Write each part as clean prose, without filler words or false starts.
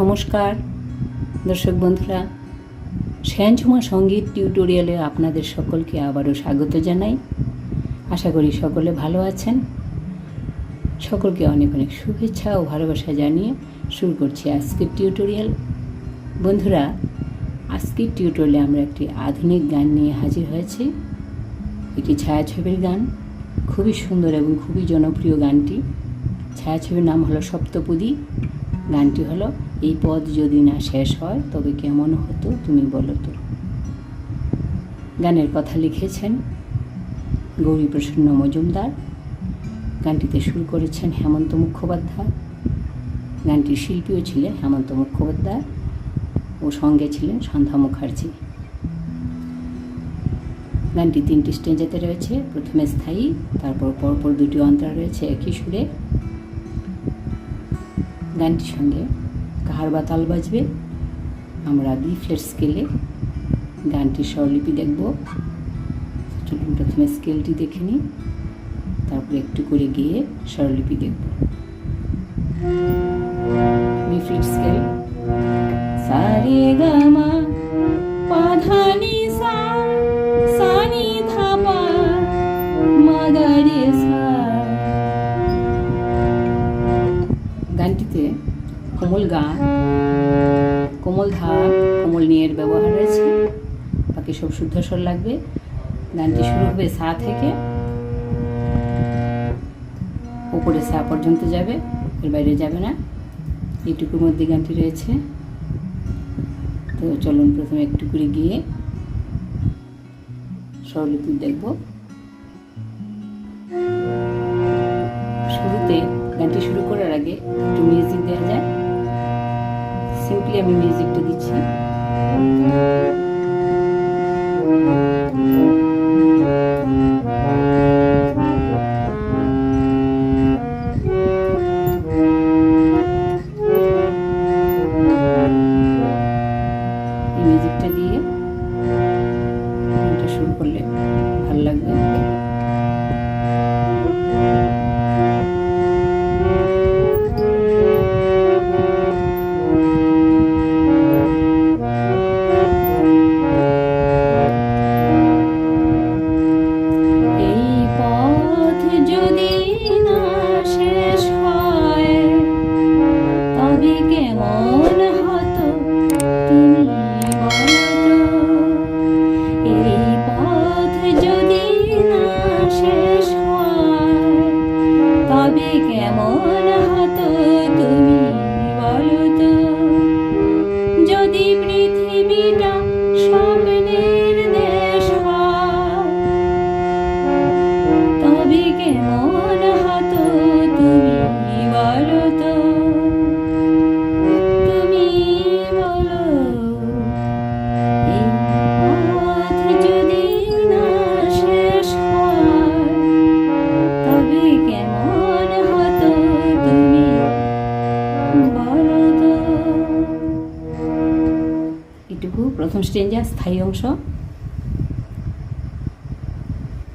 নমস্কার দর্শক বন্ধুরা, শ্যানঝুমা সঙ্গীত টিউটোরিয়ালে আপনাদের সকলকে আবারও স্বাগত জানাই। আশা করি সকলে ভালো আছেন। সকলকে অনেক অনেক শুভেচ্ছা ও ভালোবাসা জানিয়ে শুরু করছি আজকের টিউটোরিয়াল। বন্ধুরা, আজকের টিউটোরিয়ালে আমরা একটি আধুনিক গান নিয়ে হাজির হয়েছি। একটি ছায়াছবির গান, খুবই সুন্দর এবং খুবই জনপ্রিয় গানটি। ছায়াছবির নাম হলো সপ্তপদী। গানটি হলো এই পথ যদি না শেষ হয় তবে কেমন হতো তুমি বলো তো। গানের কথা লিখেছেন গৌরীপ্রসন্ন মজুমদার। গানটিতে সুর করেছেন হেমন্ত মুখোপাধ্যায়। গানটির শিল্পীও ছিলেন হেমন্ত মুখোপাধ্যায় ও সঙ্গে ছিলেন সন্ধ্যা মুখার্জি। গানটি 3টি স্টেজেতে রয়েছে। প্রথমে স্থায়ী, তারপর পরপর 2টি অন্তরা রয়েছে একই সুরে। গানটির সঙ্গে কাহার বা তাল বাজবে। আমরা বি ফ্ল্যাট স্কেলে গানটির স্বরলিপি দেখব। চলুন প্রথমে স্কেলটি দেখে নিই, তারপরে একটু করে গিয়ে স্বরলিপি দেখব। বি ফ্ল্যাট স্কেল, সা রে গা মা পা ধা নি সা, সা নি ধা পা মা গা রে সা। গানটিতে কোমল গা, কোমল ধা, কোমল নিয়ের ব্যবহার রয়েছে। বাকি সব শুদ্ধ স্বর লাগবে। গানটি শুরু হবে সা থেকে, উপরে সা পর্যন্ত যাবে, এর বাইরে যাবে না। এইটুকুর মধ্যে গানটি রয়েছে। তো চলুন প্রথমে একটু করে গিয়ে স্বরলিপি দেখব। শুরুতে গানটি শুরু করার আগে একটু মিউজিক দেওয়া যায়। সিম্পলি আমি মিউজিকটা দিচ্ছি। মিউজিকটা দিয়ে গানটা শুরু করলে ভালো লাগবে। এটুকু প্রথম স্টেঞ্জে স্থায়ী অংশ।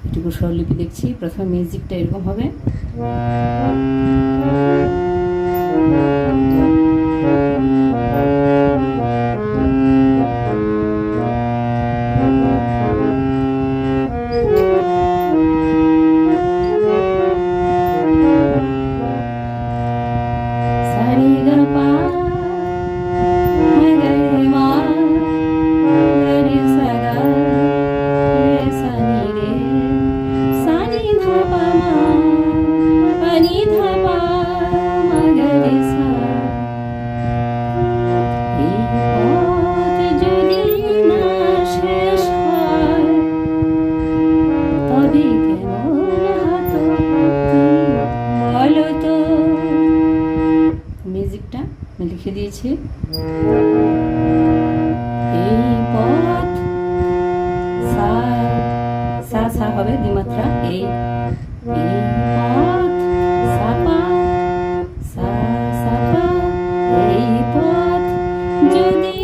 এটুকু স্বরলিপি দেখছি। প্রথমে মিউজিকটা এরকম হবে। মিউজিকটা আমি লিখে দিয়েছি। এই পথ, সা সা সা হবে দ্বিমাত্রা। এই পথ, সা পা, সা সা পা। এই পথ যদি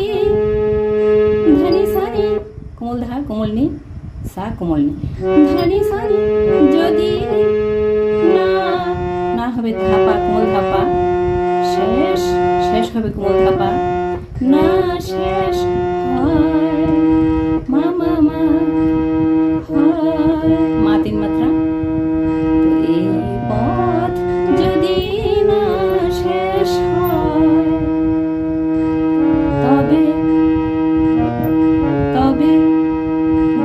ধানি সানি, কোমল ধা, কোমল নি, সা কোমল নি, ধানি সানি যদি না, না হবে ধাপা, কোমল ধাপা। শেষ শেষ হবে কোমল ধাপা, না শেষ হয় মা মা মা হয় মা 3 মাত্রা। তো এই পথ যদি না শেষ হয় তবে তবে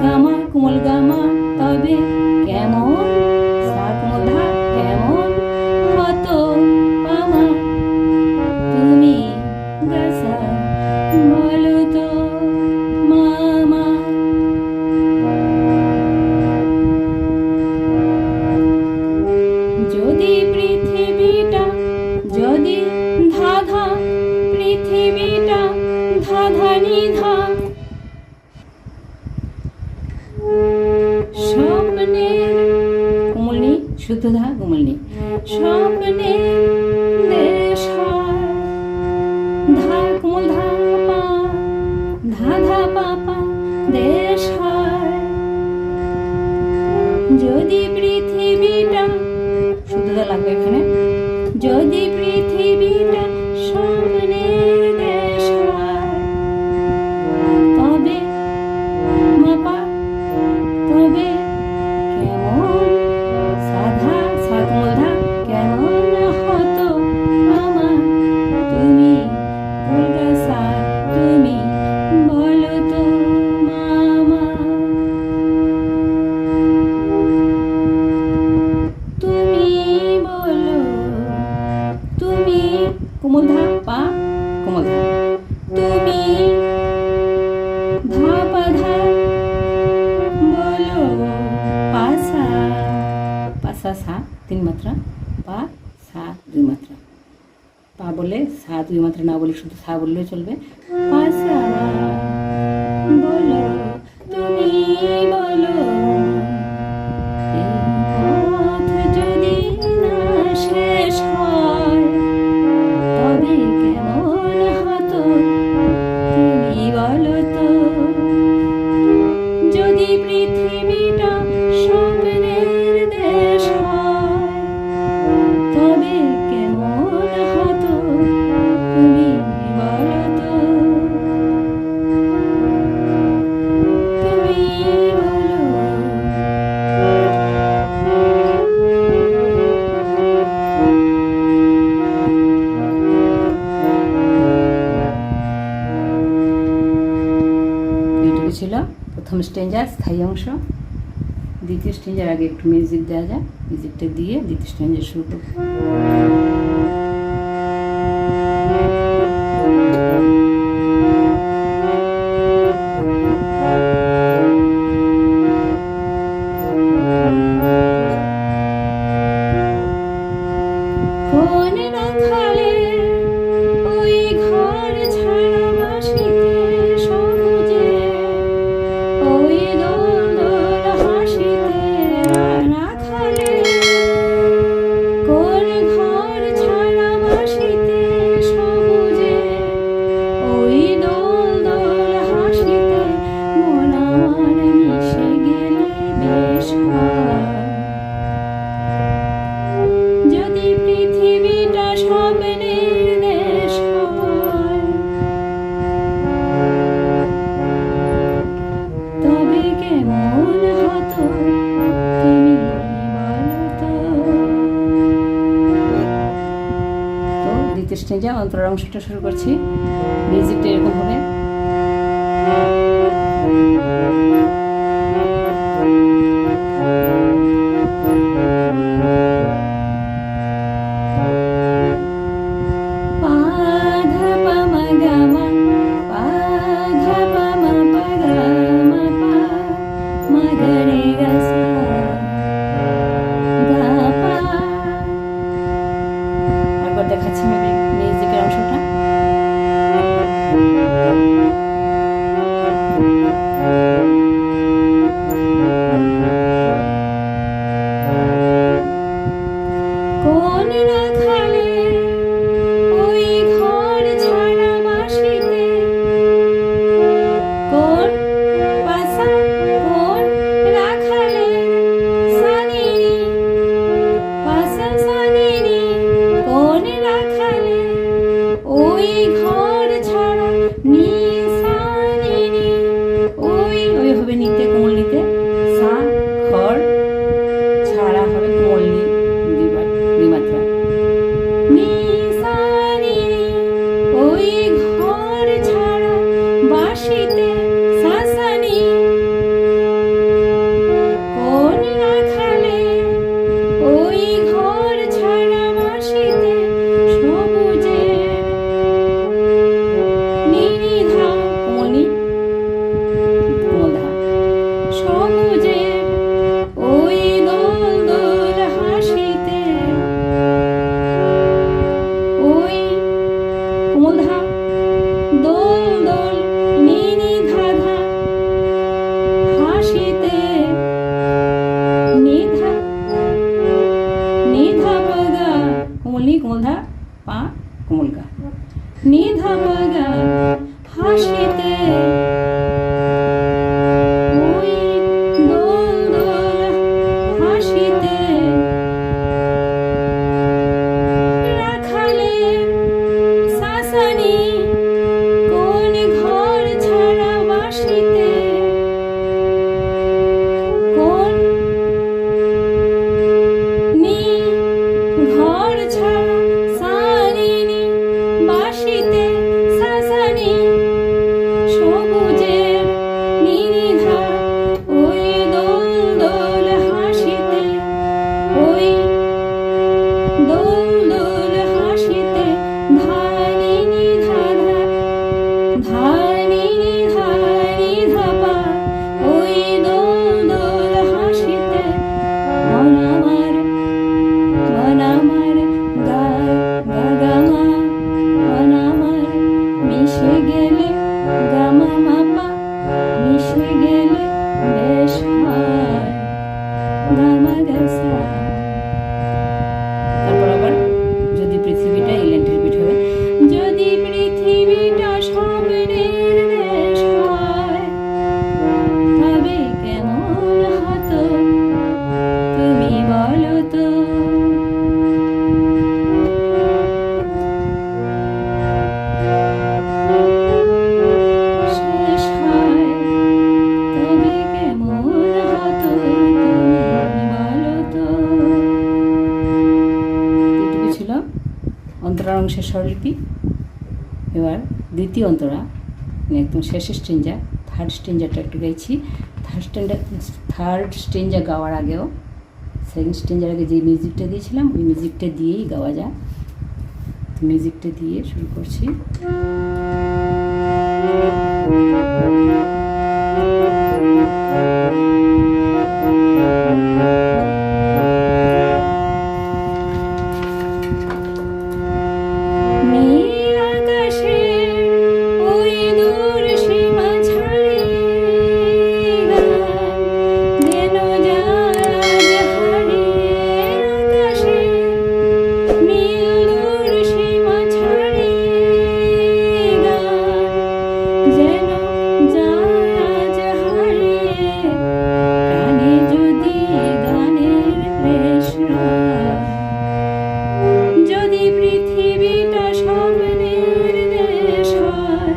গামা কোমল গামা, তবে কেমন সা কোমল ধা কেমন হতো পামা, তুমি গাসা বলো তো মামা। যদি পৃথিবীটা যদি ধাধা পৃথিবীটা ধাধা নিধা স্বপ্নের কোমলনি শুদ্ধ ধা কোমলনি স্বপ্নের দেশ হয় ধা কোমল ধা পা ধা ধা পা পা দেশ হয়। যদি পৃথিবীটা শুদ্ধ ধা লাগবে এখানে, যদি পৃথিবীটা স্বপ্নের দেশ হয় তবে মাপা তবে কেমন সাধা সা কোমল ধা কেমন হতো আমার, তুমি কলকাতা তুমি বলো তো মামা। তুমি বলো তুমি কোমল ধা পা কোমল ধা, তুমি ধা পা ধা বলো পাসা পাসা সা 3 মাত্রা, পা সা 2 মাত্রা, পা বলে সা 2 মাত্রা না বলে শুধু সা বললেও চলবে। পাসা বলো তুমি বলো এই পথ যদি না শেষ হয় তবে কেমন হতো তুমি বলো তো। যদি পৃথিবীটা স্বপ্নের দেশ হয় তবে কেমন হতো তুমি বলো তো, তুমি বলো। এইটুকু ছিল প্রথম স্ট্যাঞ্জার স্থায়ী অংশ। দ্বিতীয় স্ট্যাঞ্জার আগে একটু মিউজিক দেওয়া যায়, মিউজিকটা দিয়ে দ্বিতীয় স্ট্যাঞ্জার শুরু করব। কোন রাখালে ওই ঘর ছাড়া বাসিতে সবুজে ওই দোল দোল হাসিতে রাখালে, কোন ঘর ছাড়া বাসিতে সবুজে ওই দোল দোল হাসিতে মন আমার মিশে গেলে বেশ হয়। যদি পৃথিবীটা স্বপ্নের দেশ হয় তবে কেমন হতো তুমি বলো তো। তো দ্বিতীয় স্টেজে অন্তর অংশটা শুরু করছি। মিউজিকটা এরকম হবে। একবার দেখাচ্ছি মিউজিকের অংশটা। নি কোমলধা পা কোমলকা নি ধা পা গা হাসিতে ওই দোল দোল হাসিতে রাখালে শাসানি কোন ঘর ছাড়া বাসিতে কোন নি ঘর ছাড়া সারিনি বাসিতে শাসানি সবুজের নিরিধা ওই দোল দোল হাসিতে ওই দোল দোল হাসিতে ধানিনি ধাধা ধানিনি ধানি ধাপা ওই দোল দোল হাসিতে মন আমার গা গামা মন আমার মিশে গেলে গামা মাপা মিশে গেলে বেশ হয় গামা গাসা। তারপর আবার যদি পৃথিবীটা ইলেন্টের পিঠ হবে যদি পৃথিবীটা স্বপ্নের দেশ হয় তবে কেমন হতো তুমি বলো তো শেষ হয় তবে কেমন হতো তুমি বলো তো। এটুকু ছিল অন্তরা অংশের স্বরলিপি। এবার দ্বিতীয় অন্তরা মানে একদম শেষের স্ট্রেঞ্জা থার্ড স্ট্রেঞ্জারটা একটু গাইছি। থার্ড স্ট্রেঞ্জা গাওয়ার আগেও সেকেন্ড স্ট্রেঞ্জার আগে যে মিউজিকটা দিয়েছিলাম ওই মিউজিকটা দিয়েই গাওয়া যায়। তো মিউজিকটা দিয়ে শুরু করছি। নীল আকাশে ওই দূর সীমা ছাড়িয়ে যেন জাহাজ হারিয়ে আকাশে নীল দূর সীমা ছাড়িয়ে যেন জাহাজ হারিয়ে প্রাণে যদি গানের রেশ রয় যদি পৃথিবীটা স্বপ্নের দেশ হয়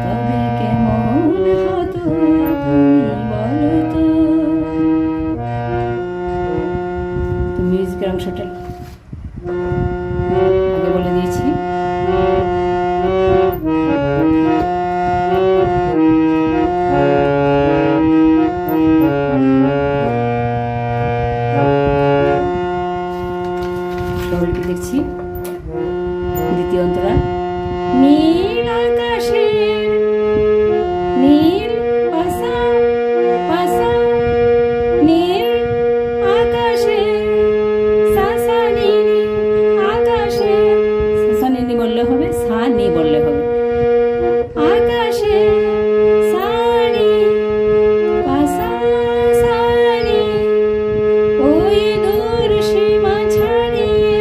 তবে কেমন হতো তুমি বলো তো। তো মিউজিকের অংশটা আগে বলে দিয়েছি। স্বরলিপি দেখছি দ্বিতীয় অন্তরা নীল আকাশে নীল পাশা পাশা নীল আকাশে শাসানি আকাশে শাসানি বললে হবে সা নি বললে হবে আকাশে সানি পাশা সানি ওই দূর সীমা ছাড়িয়ে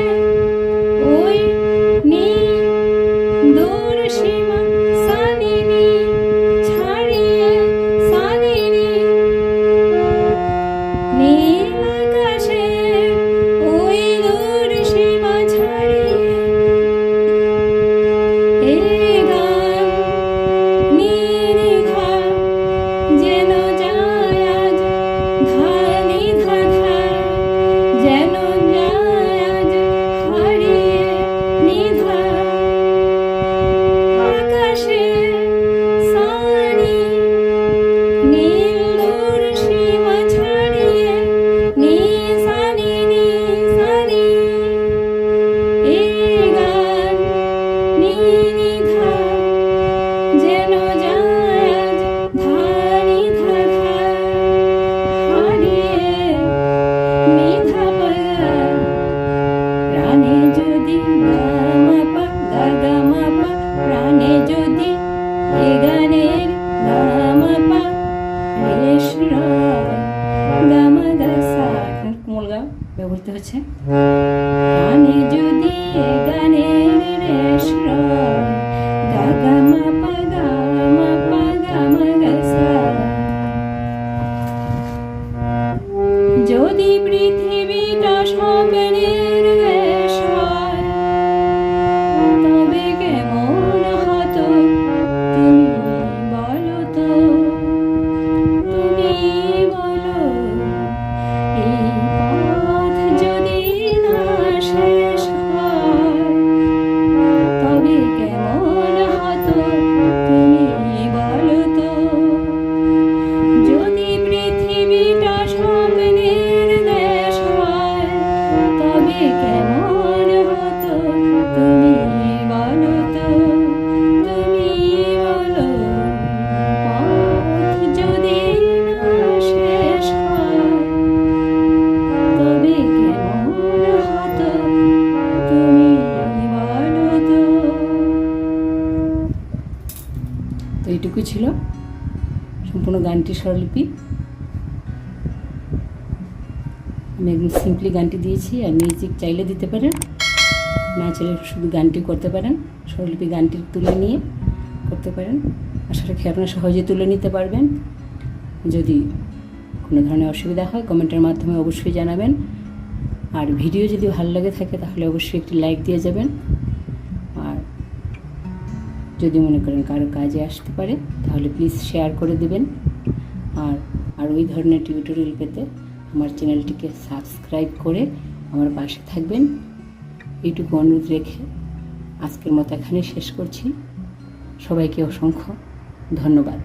ব্যবহৃত হচ্ছে। গানে যদি গানের রেশ রয়, গা গা মা পা গা মা পা গা মা গা সা। যদি পৃথিবীটা স্বপ্নের দেশ হয়, তবে কেমন হতো তুমি বলো তো, তুমি বলো। এই পথ যদি না শেষ হয়, তবে কেমন হতো তুমি বলো তো। যদি পৃথিবীটা স্বপ্নের দেশ হয়, তবে কেমন হতো তুমি বলো তো, তুমি বলো। পথ যদি না শেষ হয়, তবে কেমন হতো তুমি বলো তো। তো এইটুকু ছিল সম্পূর্ণ গানটির স্বরলিপি। আমি একদম সিম্পলি গানটি দিয়েছি, আর মিউজিক চাইলে দিতে পারেন, না চাইলে শুধু গানটি করতে পারেন। স্বরলিপি গানটি তুলে নিয়ে করতে পারেন। আশা রাখি আপনারা সহজে তুলে নিতে পারবেন। যদি কোনো ধরনের অসুবিধা হয় কমেন্টের মাধ্যমে অবশ্যই জানাবেন। আর ভিডিও যদি ভালো লাগে থাকে তাহলে অবশ্যই একটি লাইক দিয়ে যাবেন। আর যদি মনে করেন কারো কাজে আসতে পারে তাহলে প্লিজ শেয়ার করে দেবেন। আর ওই ধরনের টিউটোরিয়াল পেতে আমার চ্যানেলটিকে সাবস্ক্রাইব করে আমার পাশে থাকবেন, এইটুকু অনুরোধ রেখে আজকের মতো এখানে শেষ করছি। সবাইকে অসংখ্য ধন্যবাদ।